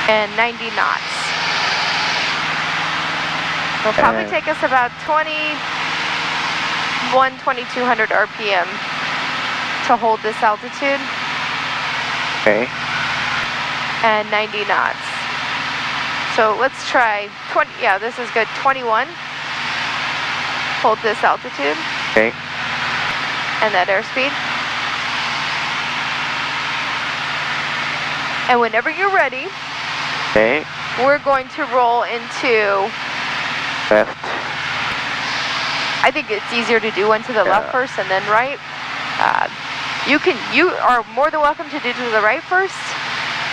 and 90 knots. It'll probably take us about 2200 RPM to hold this altitude. Okay. And 90 knots. So let's try 20, yeah, this is good, 21. Hold this altitude. Okay. And that airspeed. And whenever you're ready, okay, we're going to roll into left. I think it's easier to do one to the left first and then right. You are more than welcome to do to the right first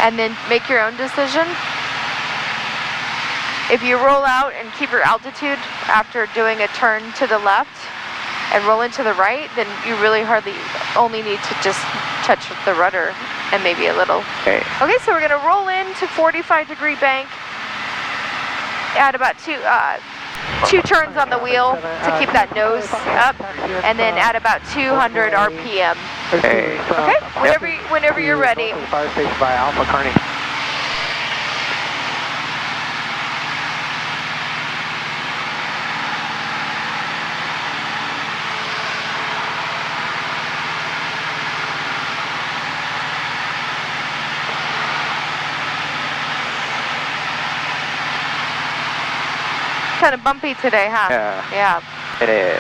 and then make your own decision. If you roll out and keep your altitude after doing a turn to the left and roll into the right, then you really hardly only need to just touch the rudder and maybe a little. Okay. Okay, so we're gonna roll into 45-degree bank. Add about two turns on the wheel to keep that nose up, and then add about 200 RPM. Okay. Okay, whenever you're ready. Fire station by Alpha Carney. Kind of bumpy today, huh? Yeah. It is.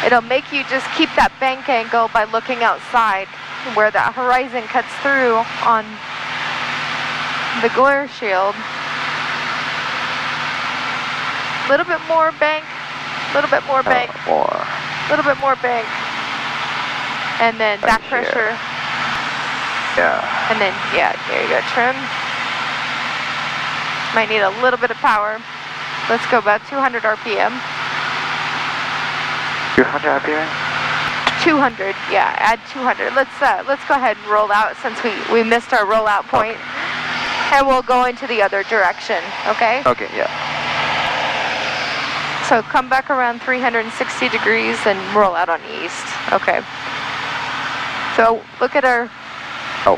It'll make you just keep that bank angle by looking outside where that horizon cuts through on the glare shield. A little bit more bank, a little bit more bank, a little bit more bank. And then back pressure. Yeah. And then, yeah, there you go, trim. Might need a little bit of power. Let's go about 200 RPM. 200 RPM? 200, yeah, add 200. Let's go ahead and roll out since we missed our rollout point. Okay. And we'll go into the other direction, okay? Okay, yeah. So come back around 360 degrees and roll out on east. Okay. So look at our,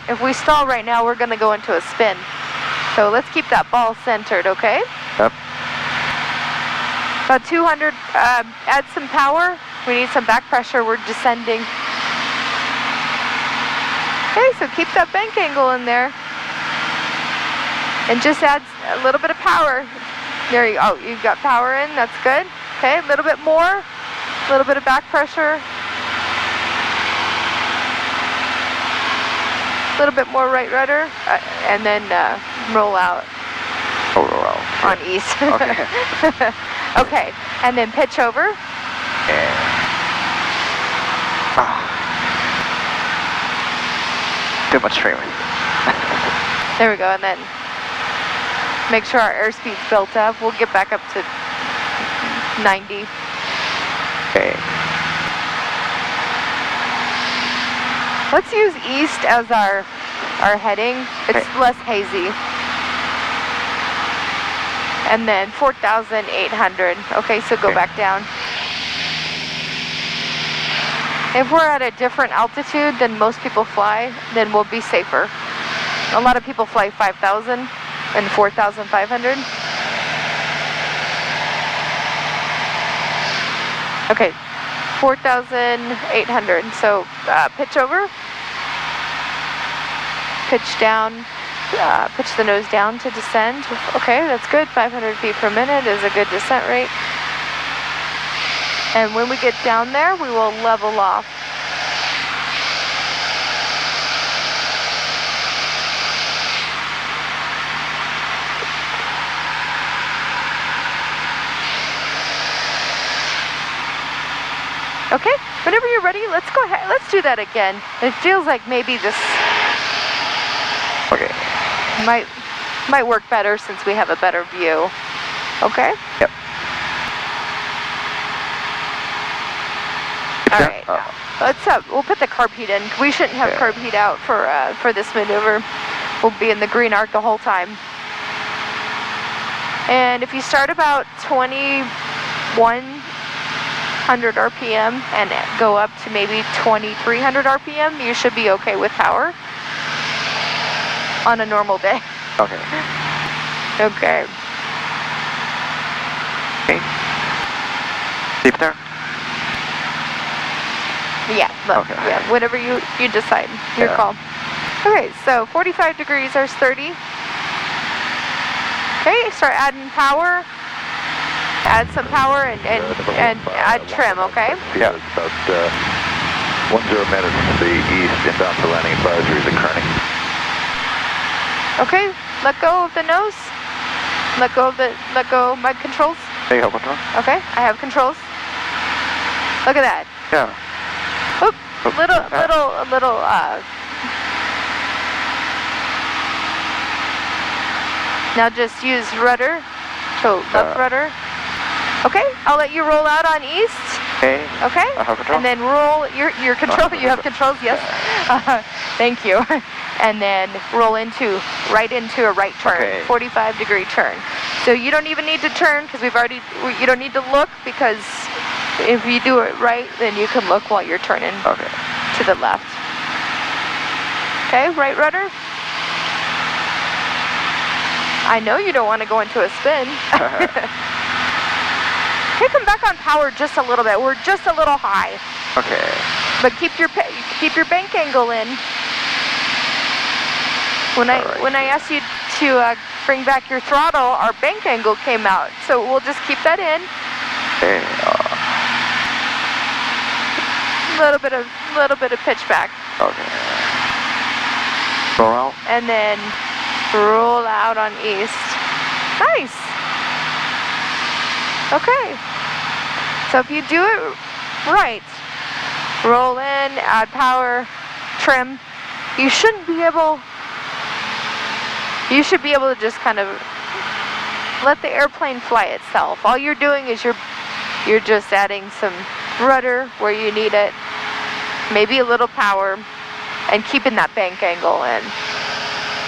if we stall right now, we're gonna go into a spin. So let's keep that ball centered, okay? Yep. About 200, add some power. We need some back pressure, we're descending. Okay, so keep that bank angle in there. And just add a little bit of power. There you go, you've got power in, that's good. Okay, a little bit more, a little bit of back pressure. A little bit more right rudder, and then roll out. Roll out. On east. Okay. Okay, and then pitch over. Too much trailing. There we go, and then make sure our airspeed's built up. We'll get back up to 90. Okay. Let's use east as our heading. It's less hazy. And then 4,800. Okay, so go back down. If we're at a different altitude than most people fly, then we'll be safer. A lot of people fly 5,000 and 4,500. Okay, 4,800. So pitch over, pitch down, pitch the nose down to descend. Okay, that's good. 500 feet per minute is a good descent rate. And when we get down there, we will level off. Okay, whenever you're ready, let's go ahead. Let's do that again. It feels like maybe this might work better since we have a better view. Okay? Yep. All right. We'll put the carb heat in. We shouldn't have carb heat out for this maneuver. We'll be in the green arc the whole time. And if you start about 2100 RPM and go up to maybe 2300 RPM, you should be okay with power. on a normal day. Okay. Okay. Okay. Deep there? Yeah, look, Okay. yeah, whatever you decide, your Yeah. call. Okay, so 45 degrees, there's 30. Okay, start adding power. Add some power and add trim, okay? Yeah. About 10 minutes to the east, inbound for landing advisories occurring. Okay, let go of the nose. Let go of my controls. Hey, how about that? Okay, I have controls. Look at that. Yeah. Oop, little. Now just use rudder. So left rudder. Okay, I'll let you roll out on east. Okay. Okay. I have control. And then roll your control. You have controls, yes. Thank you. And then roll right into a right turn. Okay. 45-degree turn. So you don't even need to turn because you don't need to look, because if you do it right, then you can look while you're turning Okay. to the left. Okay, right rudder. I know you don't want to go into a spin. Okay, come back on power just a little bit. We're just a little high. Okay. But keep your bank angle in. When I asked you to bring back your throttle, our bank angle came out. So we'll just keep that in. Okay. Little bit of pitch back. Okay. Roll out. And then roll out on east. Nice. Okay. So if you do it right, roll in, add power, trim, you should be able to just kind of let the airplane fly itself. All you're doing is you're just adding some rudder where you need it, maybe a little power, and keeping that bank angle in.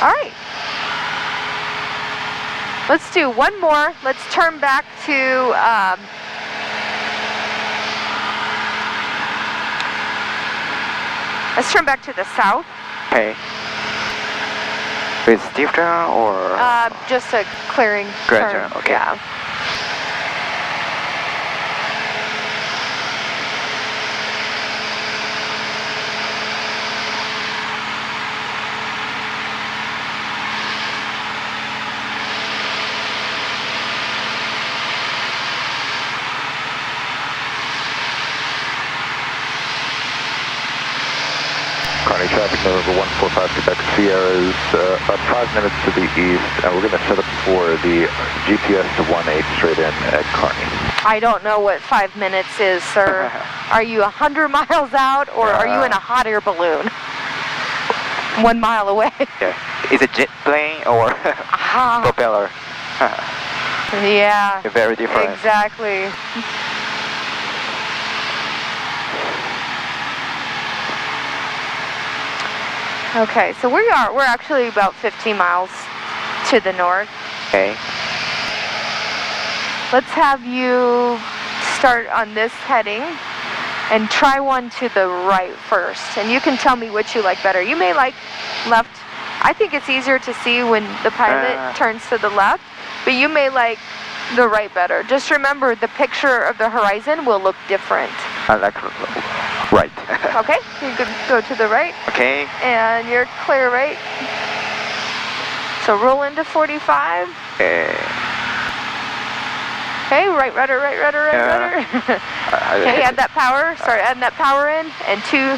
All right. Let's do one more. Let's turn back to the south. Okay. With steep turn or? Just a clearing Gradual, turn. okay. Yeah. Carney traffic, November 145, Quebec Sierra is about 5 minutes to the east, and we're going to set up for the GPS to 18 straight in at Carney. I don't know what 5 minutes is, sir. Are you 100 miles out, or are you in a hot air balloon? 1 mile away. Yeah. Is it jet plane or propeller? Yeah. They're very different. Exactly. Okay, so we're actually about 15 miles to the north. Okay. Let's have you start on this heading and try one to the right first. And you can tell me which you like better. You may like left. I think it's easier to see when the pilot turns to the left, but you may like the right better. Just remember, the picture of the horizon will look different. I like right. Okay, you can go to the right. Okay. And you're clear, right? So roll into 45. Okay. Okay, right rudder, right rudder, right rudder. Okay, add that power. Start adding that power in, and two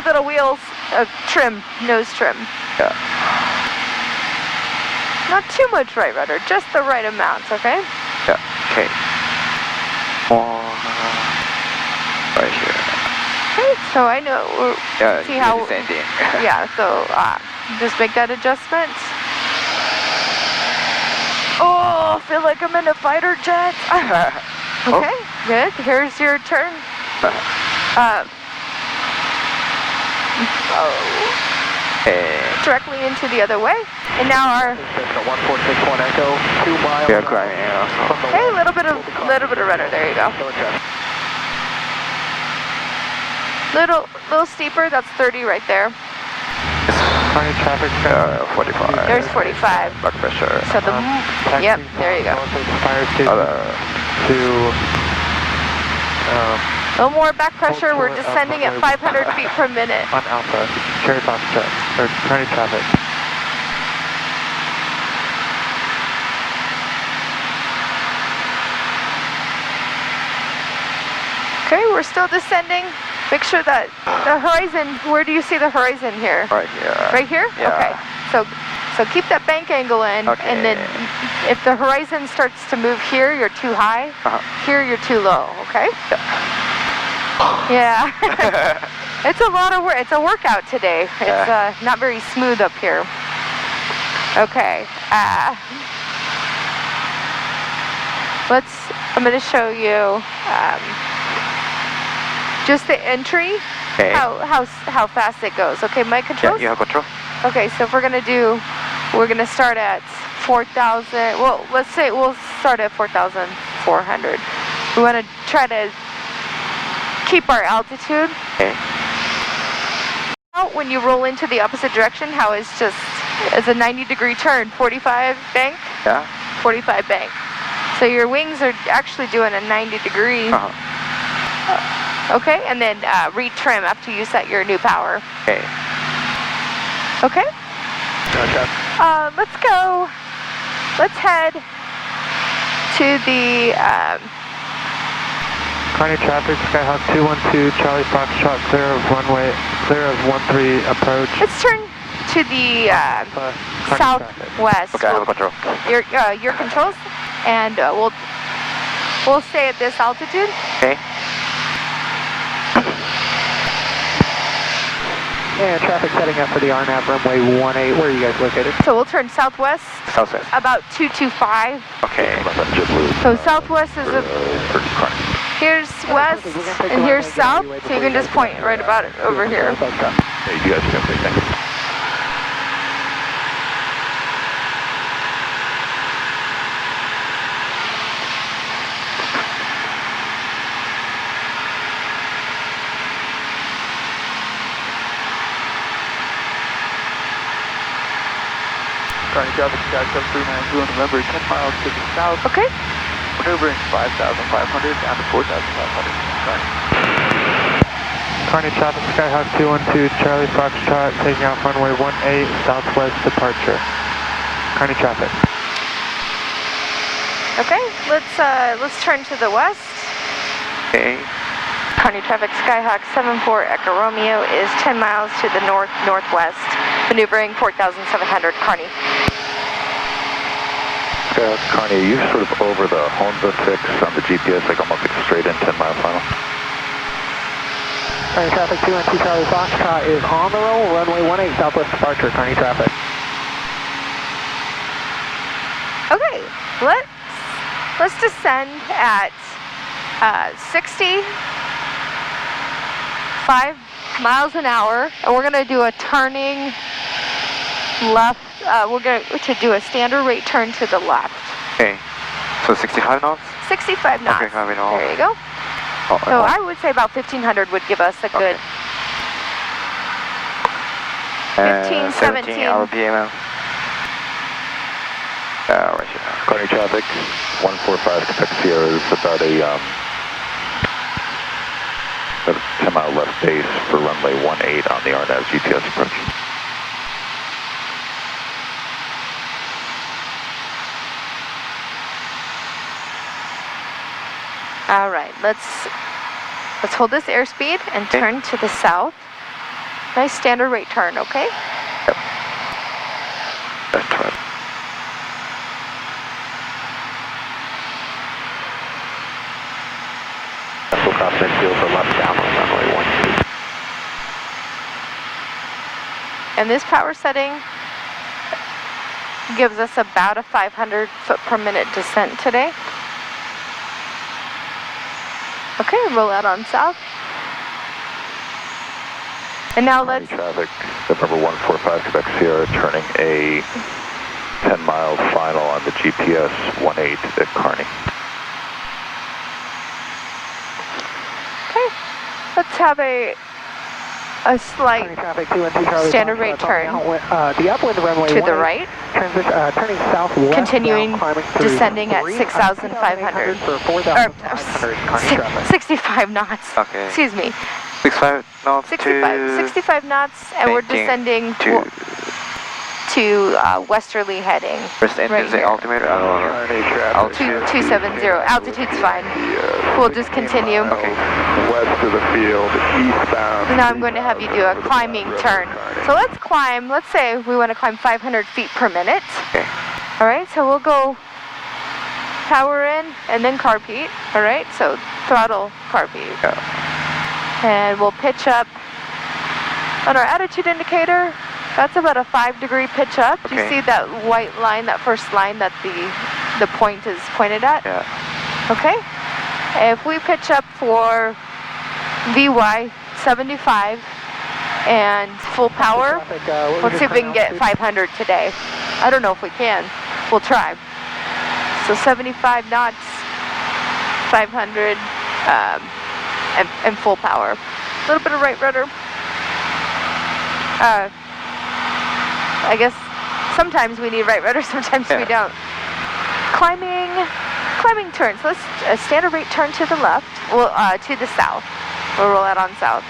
little wheels of trim, nose trim. Yeah. Not too much right rudder, just the right amount, okay? Yeah. Okay. More right here. Okay, so I know. Yeah. See how? The same thing. Yeah. So just make that adjustment. Oh, I feel like I'm in a fighter jet. Okay, good. Here's your turn. Directly into the other way. And now our 1461 Echo, 2 miles. Yeah, climbing also. hey, a little bit of rudder. There you go. Little steeper. That's 30 right there. It's Kearney traffic. 45. There's 45. Back pressure. So the, yep, there you go. Fire station to, A little more back pressure. We're descending at 500 feet per minute. on Alpha, Cherry Foxtrot, or Kearney traffic. Okay, we're still descending. Make sure that the horizon, where do you see the horizon here? Right here. Right here? Yeah. Okay. So keep that bank angle in, Okay. and then if the horizon starts to move here, you're too high. Here, you're too low, okay? Yeah. It's a lot of work. It's a workout today. It's not very smooth up here. Okay. I'm going to show you just the entry, how fast it goes. Okay, mic controls? Yeah, you have control. Okay, so if we're gonna start at 4,000, well, let's say we'll start at 4,400. We wanna try to keep our altitude. Okay. When you roll into the opposite direction, how it's a 90-degree turn, 45 bank, Yeah. 45 bank. So your wings are actually doing a 90-degree. Okay, and then retrim after you set your new power. Okay. Okay? Let's go. Let's head to the Kearney traffic, Skyhawk 212, Charlie Foxtrot, clear of runway, clear of 13 approach. Let's turn to the southwest. Okay, I have control. Your controls, and we'll stay at this altitude. Okay. Yeah, traffic setting up for the RNAV runway 18. Where are you guys located? So we'll turn southwest. Southwest. About 225. Okay. So southwest is here's west and here's south. So you can just point right about it over here. Hey, you guys can say thanks. Kearney traffic, Sky 739, Blue November, 10 miles to the south. Okay. Maneuvering 5,500 down to 4,500. Kearney traffic, Skyhawk 212, Charlie Foxtrot, taking off runway 18, southwest departure. Kearney traffic. Okay. Let's turn to the west. Okay. Kearney traffic, Skyhawk 74 Echo Romeo is 10 miles to the northwest. Maneuvering 4,700, Kearney. Kearney, are you sort of over the Honda fix on the GPS, like almost like straight in 10-mile final? Kearney traffic 212, Charlie Foxtrot is on the roll, runway 18, southwest departure, Kearney traffic. Okay, let's descend at 65 miles an hour, and we're gonna do a turning left. We're going to do a standard rate turn to the left. Okay. So 65 knots? 65 knots. Okay, coming on. There you go. So I would say about 1,500 would give us a good 15, 17 RPM. Right here. Kearney traffic, 145 Quebec Sierra is about a 10-mile left base for runway 18 on the RNAV GPS approach. All right, let's hold this airspeed and turn to the south. Nice standard rate turn, okay? Yep. That's right. Full confidence field for left down on runway 12. And this power setting gives us about a 500 foot per minute descent today. Okay, roll out on south. And now let's... Traffic, November 145 Quebec Sierra, turning a 10-mile final on the GPS 18 at Kearney. Okay, let's have a a slight standard rate turn the upwind runway to the right, turning southwest, continuing descending at 6,500 or 65 knots. Okay. Excuse me. 65 knots 65 knots, and we're descending to westerly heading. First engine here. altimeter. 270. Altitude's fine. We'll just continue. Okay. West of the field, eastbound. Now I'm going to have you do a climbing turn. So let's climb. Let's say we want to climb 500 feet per minute. Okay. All right. So we'll go power in and then carb heat. All right. So throttle carb heat. Yeah. And we'll pitch up on our attitude indicator. That's about a 5-degree pitch up. Do you see that white line, that first line that the point is pointed at? Yeah. Okay. If we pitch up for VY 75 and full power, let's see if we can get 500 today. I don't know if we can. We'll try. So 75 knots, 500, and full power. A little bit of right rudder. I guess sometimes we need right rudder, sometimes we don't. Climbing turns. Let's a standard rate turn to the left. Well, to the south. We'll roll out on south.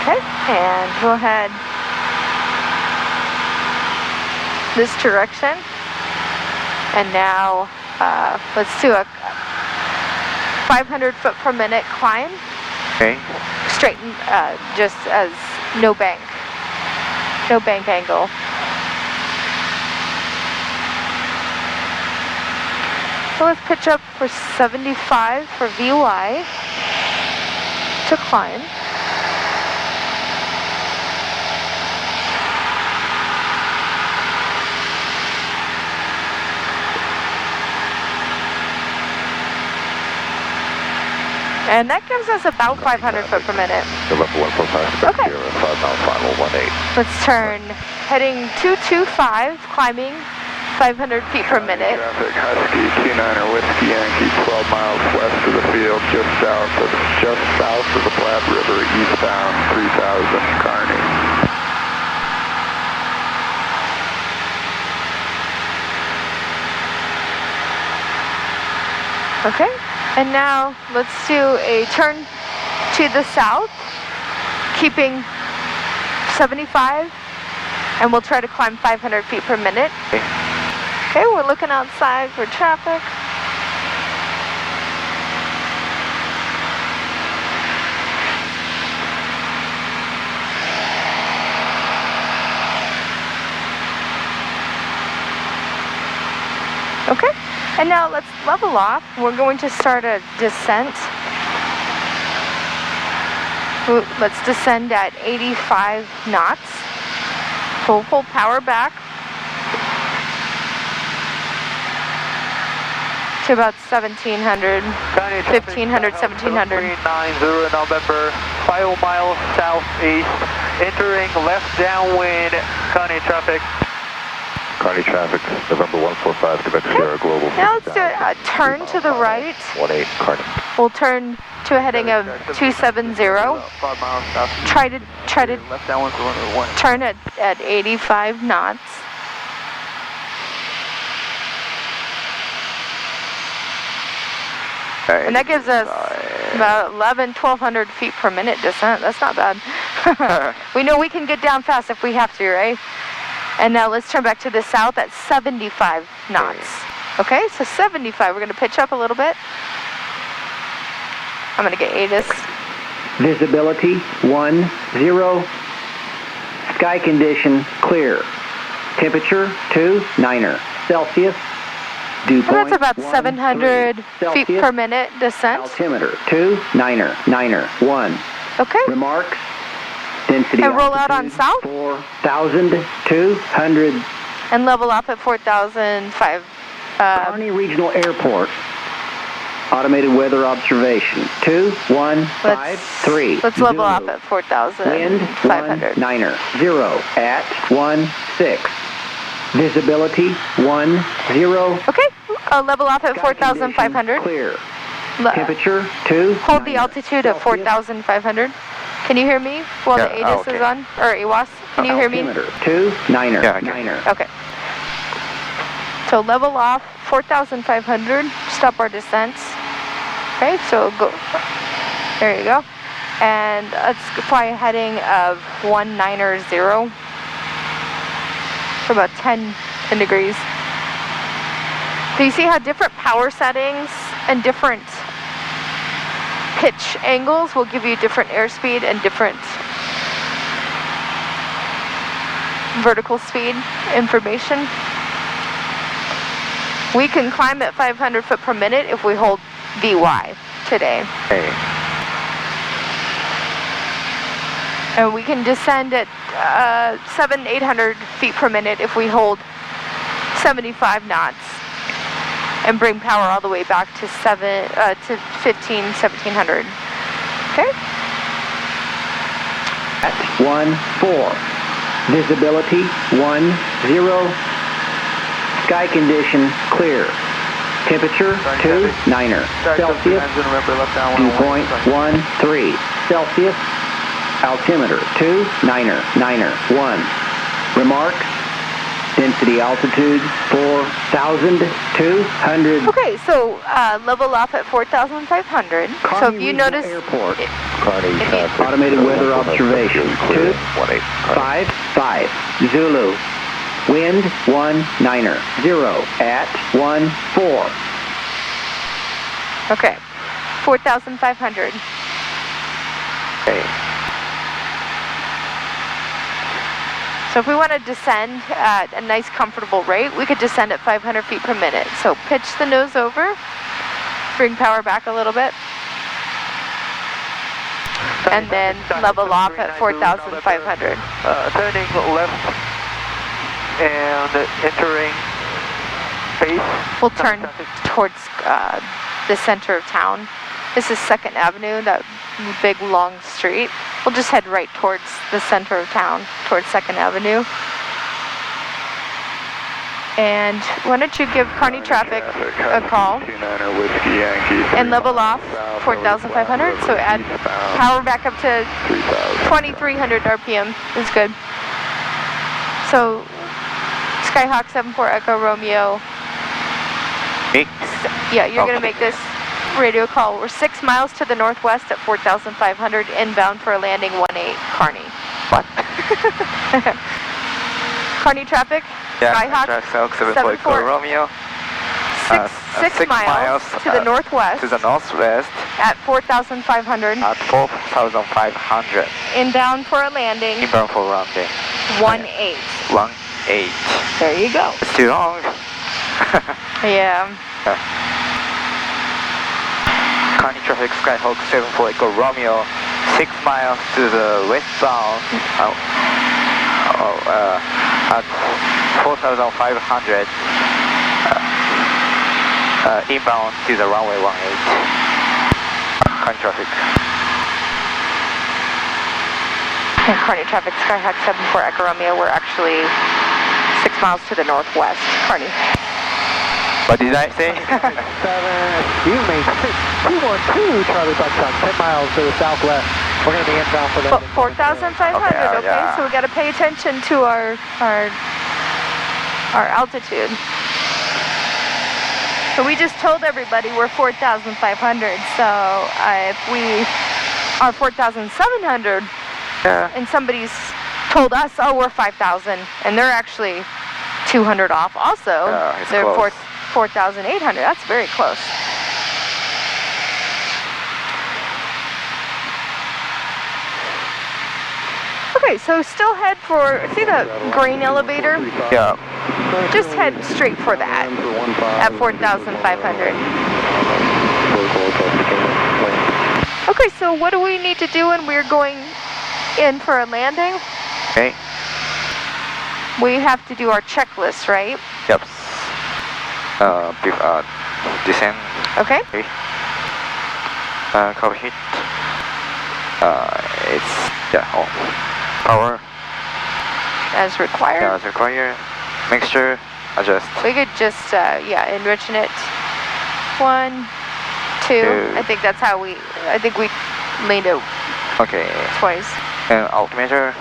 Okay, and go ahead this direction. And now let's do a 500 foot per minute climb. Okay. Straighten, just as no bank angle. So let's pitch up for 75 for VY to climb. And that gives us about 500 foot per minute. Level 145, Okay. 5 mile final, 18. Let's turn, heading 225, climbing 500 feet per minute. Traffic, Husky, 29er Whiskey Yankee, 12 miles west of the field, just south of the Platte River, eastbound, 3000, Kearney. Okay, and now let's do a turn to the south, keeping 75, and we'll try to climb 500 feet per minute. Okay, we're looking outside for traffic. Okay, and now let's level off. We're going to start a descent. Let's descend at 85 knots. We'll pull power back to about 1700, 1500, 1700. 390 November, 5 miles southeast, entering left downwind, Kearney traffic. Kearney traffic, November 145, Quebec Sierra Global. Now let's do a turn to the right. 18, Kearney. We'll turn to a heading of 270. 5 miles southeast. Try to left downwind for runway 1. turn at 85 knots. And that gives us about 1,200 feet per minute descent. That's not bad. We know we can get down fast if we have to, right? And now let's turn back to the south at 75 knots. Okay, so 75. We're going to pitch up a little bit. I'm going to get ATIS. Visibility 10. Sky condition clear. Temperature 29er Celsius. Dew So that's point about 700 feet Celsius. per minute descent. Altimeter 29er 1. Okay. Remarks. Density And roll out on altitude, south? 4,200. And level off at 4,005. Kearney Regional Airport. Automated weather observation. 2153. Let's level off at 4,500. Wind 19er. 0 at 16. Visibility 10. Okay, level off at Sky 4,500. condition Clear. Temperature 2. Hold the altitude at 4,500. Can you hear me while the Yeah, ATIS is on? Or AWAS? Can you hear me? Altimeter 2. 9er. Yeah, I can. 9er. Okay. So level off 4,500. Stop our descents. Okay, so go. There you go. And let's fly a heading of 190 for about 10 degrees. So you see how different power settings and different pitch angles will give you different airspeed and different vertical speed information. We can climb at 500 foot per minute if we hold VY today. Okay. And we can descend at 700-800 feet per minute if we hold 75 knots and bring power all the way back to 1700. Okay? At 14. Visibility 10. Sky condition clear. Temperature 2. 9er. Celsius. Dew point 13. Celsius. Altimeter 2. 9er. 1. Remarks. Density altitude 4,200. Okay, so level off at 4,500. So if you notice, Airport. if Automated weather observation 255 Zulu. Wind 19er. 0 at 14. okay, 4,500. Okay. So if we want to descend at a nice comfortable rate, we could descend at 500 feet per minute. So pitch the nose over, bring power back a little bit, and then level off at 4,500. Turning left and entering base. We'll turn towards the center of town. This is 2nd Avenue, that big long street. We'll just head right towards the center of town, towards 2nd Avenue. And why don't you give Kearney Traffic a call and level off 4,500, so add power back up to 2,300 RPM is good. So Skyhawk 74 Echo Romeo. Me? Yeah, you're Okay. gonna make this radio call. We're 6 miles to the northwest at 4,500, inbound for a landing 18 Kearney. What? Kearney Traffic, Skyhawk Skyhawk 74 74 Romeo. six miles to the northwest To the northwest at 4,500, at 4,500. inbound for a landing Inbound for landing. 18. 18. There you go. It's too long. Yeah. Kearney Traffic Skyhawk 74 Echo Romeo, 6 miles to the westbound at 4,500. Inbound to the runway 18. Kearney Traffic. And Kearney Traffic Skyhawk 74 Echo Romeo, we're actually 6 miles to the northwest. Kearney. What did I say? You made 212 Charlie Foxtrot, 10 miles to the southwest. We're going to be inbound for that. 4,500, okay, yeah. so we got to pay attention to our altitude. So we just told everybody we're 4,500, so if we are 4,700 and somebody's told us, oh, we're 5,000, and they're actually 200 off also, they're 4,800, that's very close. Okay, so still head for, see the grain elevator? Yeah. Just head straight for that at 4,500. Okay, so what do we need to do when we're going in for a landing? Okay. We have to do our checklist, right? Yep. Descend. Okay. Okay. Cover heat. It's, yeah, power. As required. Yeah, as required. Mixture, adjust. We could just, yeah, enriching it. 1, 2. I think that's how we leaned it Okay. twice. And altimeter.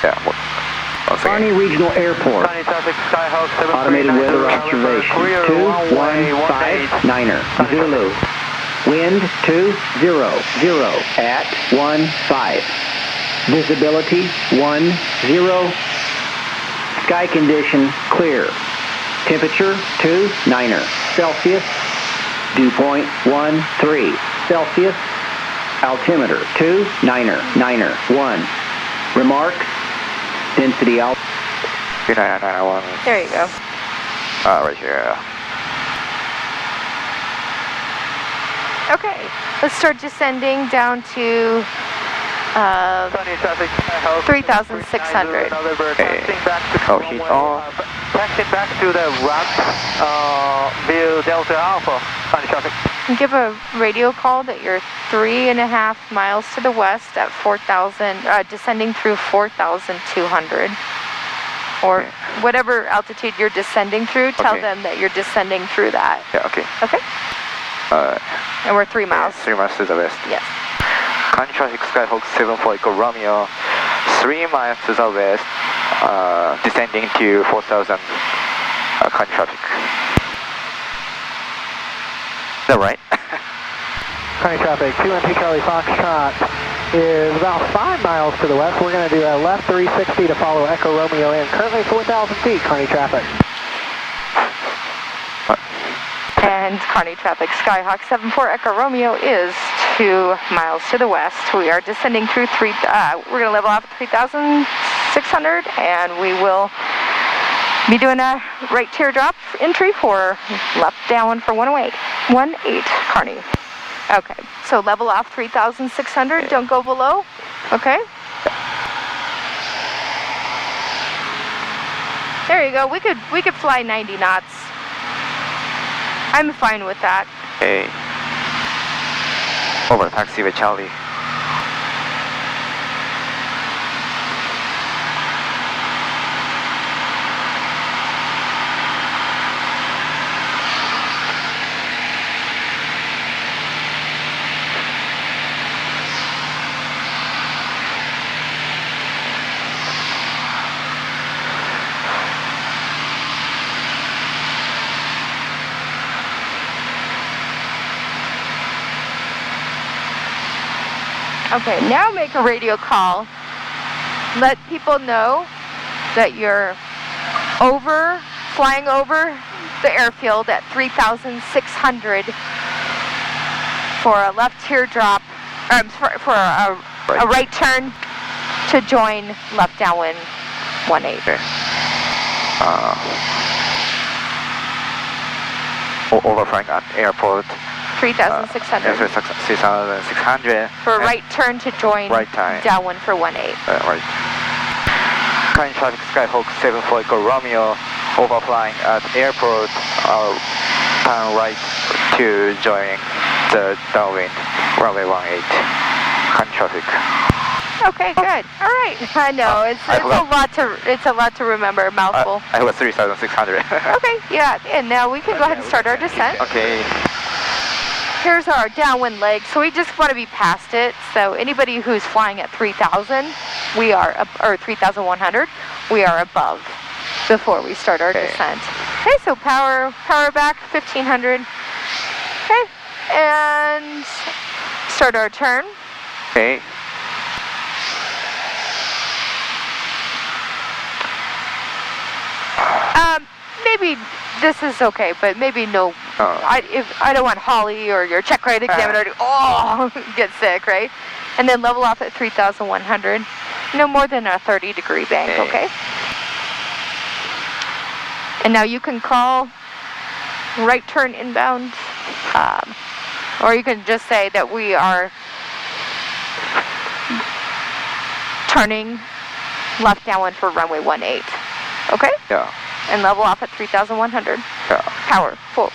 Yeah, once again. Kearney Regional Airport. Kearney traffic, Skyhawk 739. Automated weather observation. 2159er. Zulu. Wind 200 at 15. Visibility 10. Sky condition clear. Temperature 29er Celsius. Dew point 13 Celsius. Altimeter 29er 1. Remarks. Density out. 2991. There you go. Right here. Okay, let's start descending down to Kearney traffic, Skyhawk 3,600. Okay. Oh, heat on. Taxi back to the ramp, view Delta Alpha. Kearney traffic. Give a radio call that you're 3.5 miles to the west at 4,000, descending through 4,200. Or whatever altitude you're descending through, tell Okay. them that you're descending through that. Yeah, okay. Okay? And we're 3 miles. 3 miles to the west. Yes. Kearney traffic, Skyhawk 74 Echo Romeo. 3 miles to the west, descending to 4,000. Kearney traffic. Is that right? Kearney traffic, 212 Charlie Foxtrot is about 5 miles to the west. We're going to do a left 360 to follow Echo Romeo in. Currently 4,000 feet, Kearney traffic. And Kearney traffic, Skyhawk 74 Echo Romeo is 2 miles to the west. We are descending through we're going to level off at 3,600, and we will be doing a right teardrop entry for left downwind for 108. 18 Kearney. Okay, so level off 3,600, don't go below, okay? There you go, we could fly 90 knots. I'm fine with that. Okay. Over taxi with Charlie. Okay, now make a radio call. Let people know that you're flying over the airfield at 3,600 for a left teardrop, for a right turn to join left downwind 18. Okay. Overflying at airport. 3,600 600. for a right turn to join Right time. downwind for 18. Right. Kearney traffic, Skyhawk 74 Echo Romeo, overflying at airport, turn right to join the downwind, runway 18. Kearney traffic. Okay, good. All right. I know it's a lot to remember. A mouthful. I was 3,600. Okay, yeah, and now we can go ahead and start our descent. Okay. Here's our downwind leg, so we just want to be past it. So anybody who's flying at 3,000, or 3,100, we are above before we start our descent. Okay, so power back 1,500. Okay, and start our turn. Okay. Maybe this is okay, but maybe no. I don't want Holly or your check ride examiner to get sick, right? And then level off at 3,100. No more than a 30-degree bank, okay? And now you can call right turn inbound, or you can just say that we are turning left downwind for runway 18. Okay? Yeah. And level off at 3,100. Yeah. Power full.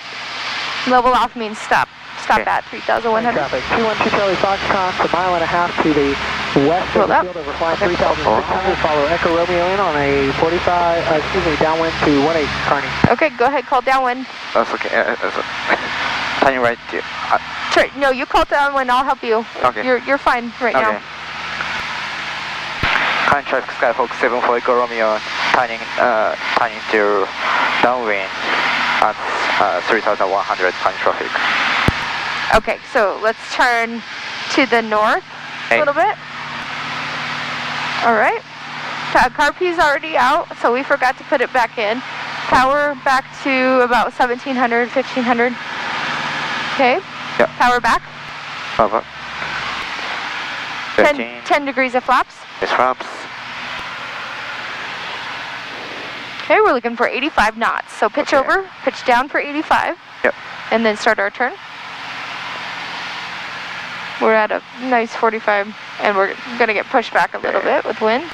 Level off means stop stop at 3,100. Traffic, 212 Charlie Foxtrot, a mile and a half to the west of the field over flying 3,600. Follow Echo Romeo in on a 45, downwind to 18, Carney. Okay, go ahead, call downwind. That's okay. Turning right to. Sure, no, you call downwind, I'll help you. Okay. You're fine right now. Current traffic Skyhawk 74 Echo Romeo, turning to downwind at 3,100 current traffic. Okay, so let's turn to the north a little bit. All right. Car P's already out, so we forgot to put it back in. Power back to about 1,700, 1,500. Okay. Yep. Power back. Over. 10 degrees of flaps. It's flaps. Okay, we're looking for 85 knots. So pitch over, pitch down for 85. Yep. And then start our turn. We're at a nice 45, and we're going to get pushed back a little bit with wind.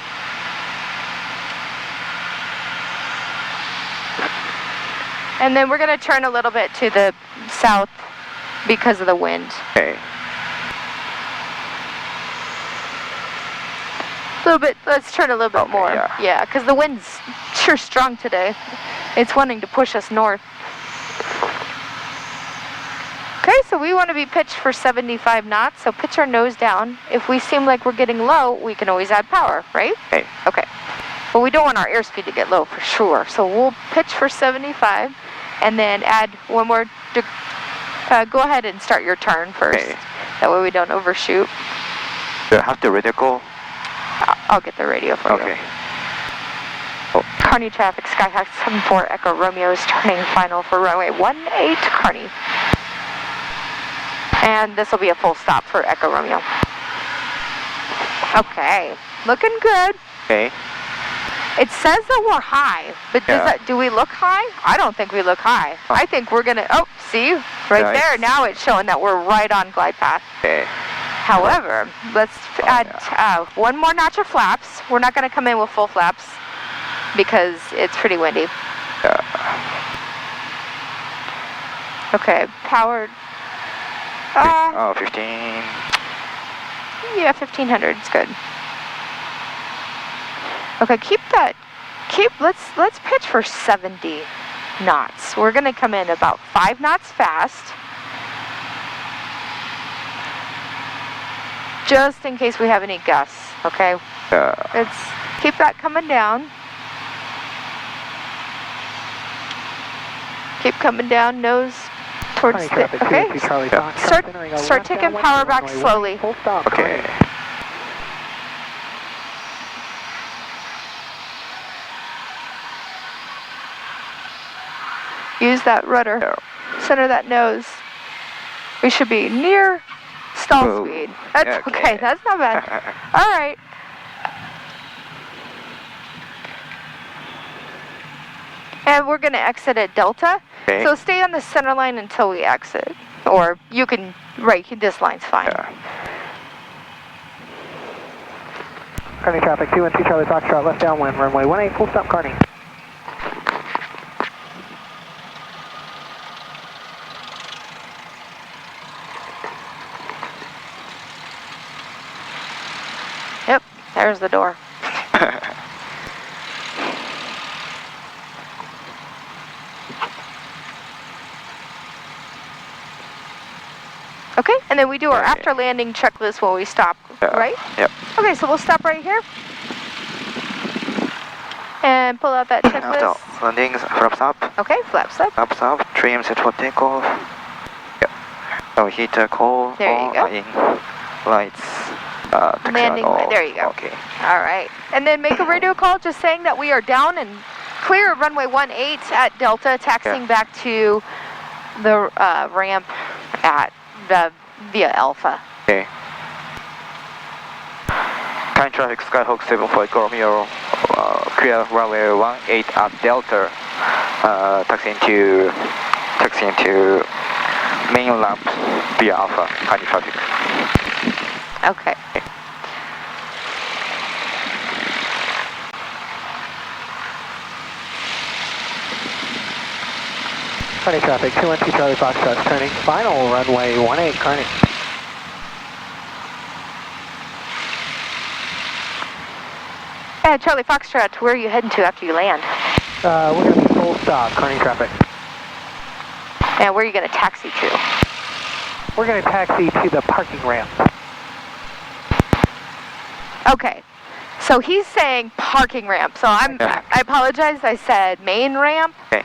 And then we're going to turn a little bit to the south because of the wind. Okay. A little bit, let's turn a little bit more. Yeah, because the wind's sure strong today. It's wanting to push us north. Okay, so we want to be pitched for 75 knots, so pitch our nose down. If we seem like we're getting low, we can always add power, right? Okay. Okay. But we don't want our airspeed to get low for sure, so we'll pitch for 75 and then add one more. Go ahead and start your turn first. Okay. That way we don't overshoot. Do I have the radio? I'll get the radio for you. Okay. Kearney traffic, Skyhawk 74 Echo Romeo is turning final for runway 18 Kearney. And this will be a full stop for Echo Romeo. Okay, looking good. Okay. It says that we're high, but do we look high? I don't think we look high. I think we're gonna, see, right there, now it's showing that we're right on glide path. Okay. However, let's add one more notch of flaps. We're not gonna come in with full flaps because it's pretty windy. Okay, powered. 15. Yeah, 1,500 is good. Okay, let's pitch for 70 knots. We're gonna come in about 5 knots fast. Just in case we have any gusts, okay? Let's keep that coming down. Keep coming down, nose towards the, okay? Start taking power back slowly. Okay. Use that rudder. Center that nose. We should be near stall speed. That's okay. That's not bad. All right. And we're going to exit at Delta. Okay. So stay on the center line until we exit. Or you can, this line's fine. Kearney traffic, 212 Charlie Foxtrot, left downwind, runway 18, full stop, Kearney. Yep, there's the door. Okay, and then we do our after landing checklist when we stop, right? Yep. Okay, so we'll stop right here. And pull out that checklist. After landings, flaps up. Okay, flaps up. Flaps up, trim set for takeoff. Yep. So heater cold. There you go. In. Lights. Landing, there you go. Okay. All right. And then make a radio call just saying that we are down and clear of runway 18 at Delta, taxiing back to the ramp at via Alpha. Okay. Current traffic Skyhawk 74 Echo Romeo, clear runway 18 at Delta, taxiing to main ramp via Alpha, current traffic. Okay. Kearney traffic, 212 Charlie Foxtrot turning, final runway 18 Kearney. Charlie Foxtrot, where are you heading to after you land? We're going to be full stop, Kearney traffic. And where are you going to taxi to? We're going to taxi to the parking ramp. Okay, so he's saying parking ramp. So I apologize. I said main ramp. Okay.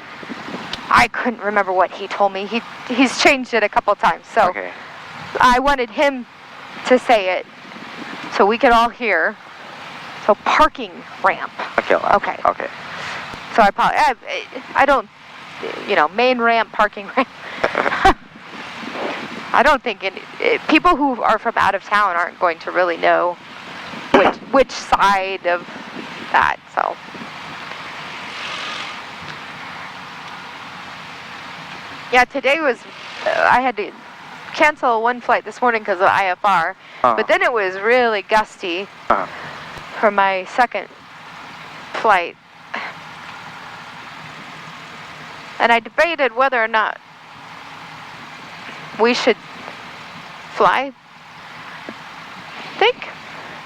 I couldn't remember what he told me. He's changed it a couple times. So Okay. I wanted him to say it so we could all hear. So parking ramp. Okay. Okay. Okay. So I don't, main ramp, parking ramp. I don't think people who are from out of town aren't going to really know which side of that. So yeah, today was I had to cancel one flight this morning because of IFR, but then it was really gusty for my second flight. And I debated whether or not we should fly.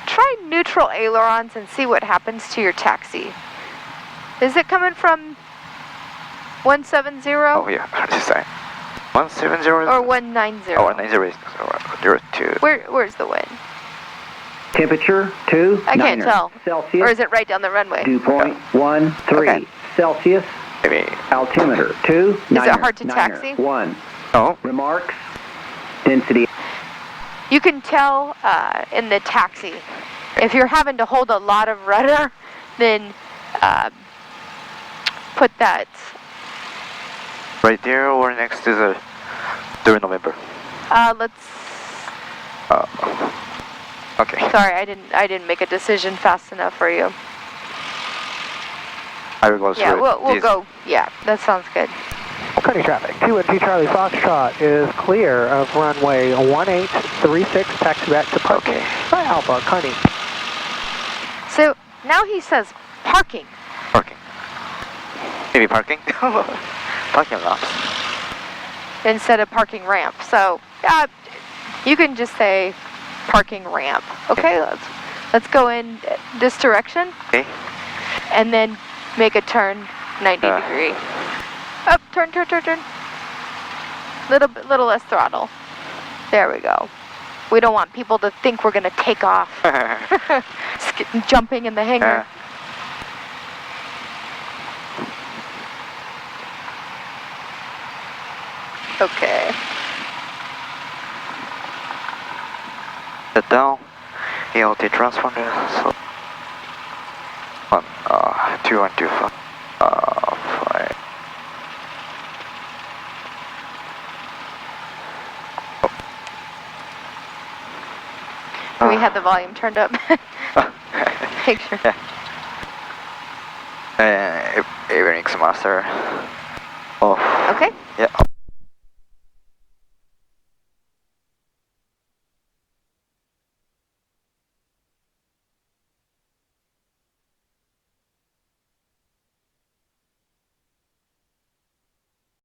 Try neutral ailerons and see what happens to your taxi. Is it coming from 170? Oh yeah, this side. 170 or 190? Oh, 190 is 02. Where's the wind? Temperature 2 I can't tell. Celsius. Or is it right down the runway? Dew point 13 Okay. Celsius. Maybe. Altimeter 2 Is it hard to taxi? 1. Oh. Remarks. Density. You can tell in the taxi. If you're having to hold a lot of rudder, then put that Right there or next to the during November. let's. Okay. Sorry, I didn't make a decision fast enough for you. I will go through. Yeah, we'll go. Yeah, that sounds good. Kearney traffic, 212 Charlie Foxtrot is clear of runway 1836, taxi back to parking. By Alpha, Kearney. So now he says parking. Parking. Maybe parking. Parking lots. Instead of parking ramp. So you can just say parking ramp. Okay, let's go in this direction. Okay. And then make a turn 90 degree. Up, turn. Little less throttle. There we go. We don't want people to think we're gonna take off. Jumping in the hangar. Okay. Set down. ELT transponder. So 2125. 5. We had the volume turned up. Make sure. Avionics master. Off. Okay. Yeah.